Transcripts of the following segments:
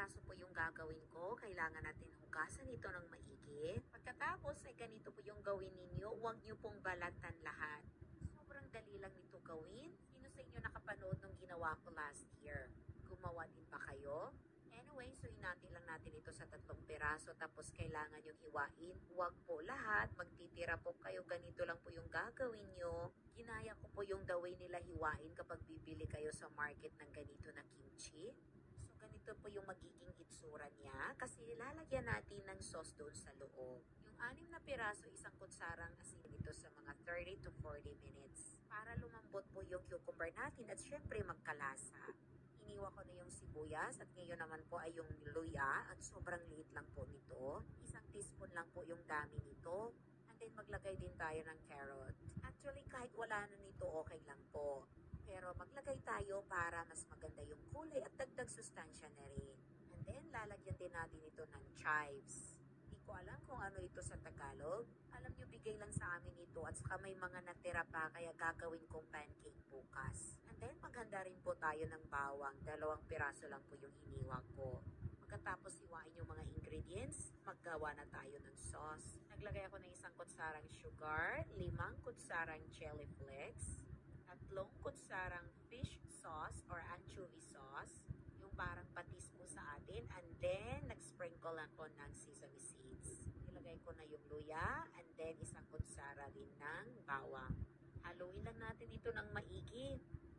piraso po yung gagawin ko. Kailangan natin hugasan ito ng maigi. Pagkatapos ay ganito po yung gawin ninyo. Huwag nyo pong balatan lahat. Sobrang dali lang nito gawin. Sino sa inyo nakapanood nung ginawa ko last year? Gumawa din ba kayo? Anyway, so hinati lang natin ito sa 3 piraso tapos kailangan yung hiwain. Huwag po lahat, magtitira po kayo. Ganito lang po yung gagawin nyo. Ginaya ko po yung the way nila hiwain kapag bibili kayo sa market ng ganito na kimchi. So ganito po yung magiging itsura niya kasi lalagyan natin ng sauce doon sa loob. Yung 6 na piraso, isang kutsarang asin ito sa mga 30 to 40 minutes para lumambot po yung cucumber natin at syempre magkalasa. Iniwa ko na yung sibuyas at ngayon naman po ay yung luya at sobrang liit lang po nito. 1 teaspoon lang po yung dami nito. And then maglagay din tayo ng carrot. Actually kahit wala na nito okay lang po. Pero maglagay tayo para mas maganda yung kulay at dagdag sustansya na rin. And then lalagyan din natin ito ng chives. Hindi ko alam kung ano ito sa Tagalog. Alam nyo, bigay lang sa amin ito at saka may mga natira pa kaya gagawin kong pancake bukas. And then maghanda rin po tayo ng bawang. 2 piraso lang po yung iniwa ko. Pagkatapos hiwain yung mga ingredients, maggawa na tayo ng sauce. Naglagay ako ng 1 kutsarang sugar, 5 kutsarang chili flakes, 3 kutsarang fish sauce or anchovy sauce, yung parang patis po sa atin, and then nag-sprinkle ako ng sesame seeds. Ilagay ko na yung luya, and then 1 kutsara din ng bawang. Haluin lang natin ito ng maigi.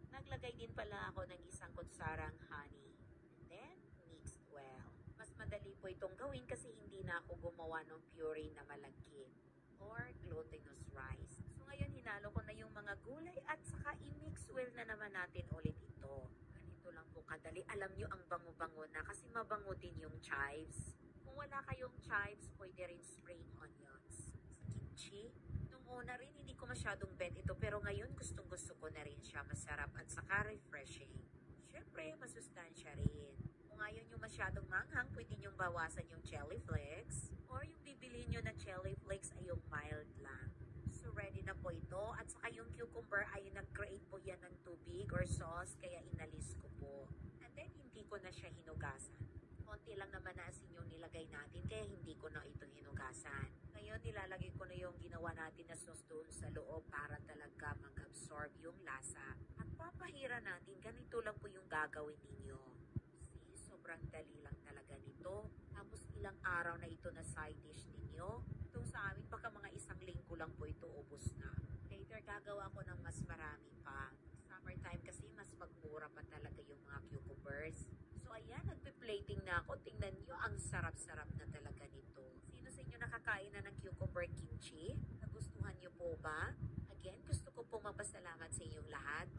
Naglagay din pala ako ng 1 kutsarang honey. And then, mixed well. Mas madali po itong gawin kasi hindi na ako gumawa ng puree na malagkit or glutinous rice. So ngayon, hinalo ko na yung mga gulay at saka i-mix well na naman natin ulit ito. Ganito lang po kadali. Alam nyo, ang bango-bango na kasi mabango din yung chives. Kung wala kayong chives, pwede rin spring onions. Sa kimchi, nung una rin, hindi ko masyadong bet ito pero ngayon gustong-gusto ko na rin siya. Masarap at saka refreshing. Siyempre, masustansya rin. Kung ayaw nyo masyadong manghang, pwede nyo bawasan yung chili flakes. Or yung bibili nyo na chili flakes ay yung mild lang. So, ready na po ito. At saka yung cucumber ay nag-create po yan ng tubig or sauce, kaya inalis ko po. And then, hindi ko na siya hinugasan. Konti lang naman na asin yung nilagay natin, kaya hindi ko na ito hinugasan. Ngayon, nilalagay ko na yung ginawa natin na sauce doon sa loob para talaga mag-absorb yung lasa. At papahira natin, ganito lang po yung gagawin ninyo. Sobrang dali lang talaga nito. Tapos ilang araw na ito na side dish ninyo. Itong sa amin, baka mga 1 linggo lang po ito ubos na. Later, gagawa ko ng mas marami pa. Summertime kasi mas magmura pa talaga yung mga cucumbers. So ayan, nagpe-plating na ako. Tingnan nyo, ang sarap-sarap na talaga nito. Sino sa inyo nakakain na ng cucumber kimchi? Nagustuhan nyo po ba? Again, gusto ko pong magpasalamat sa inyong lahat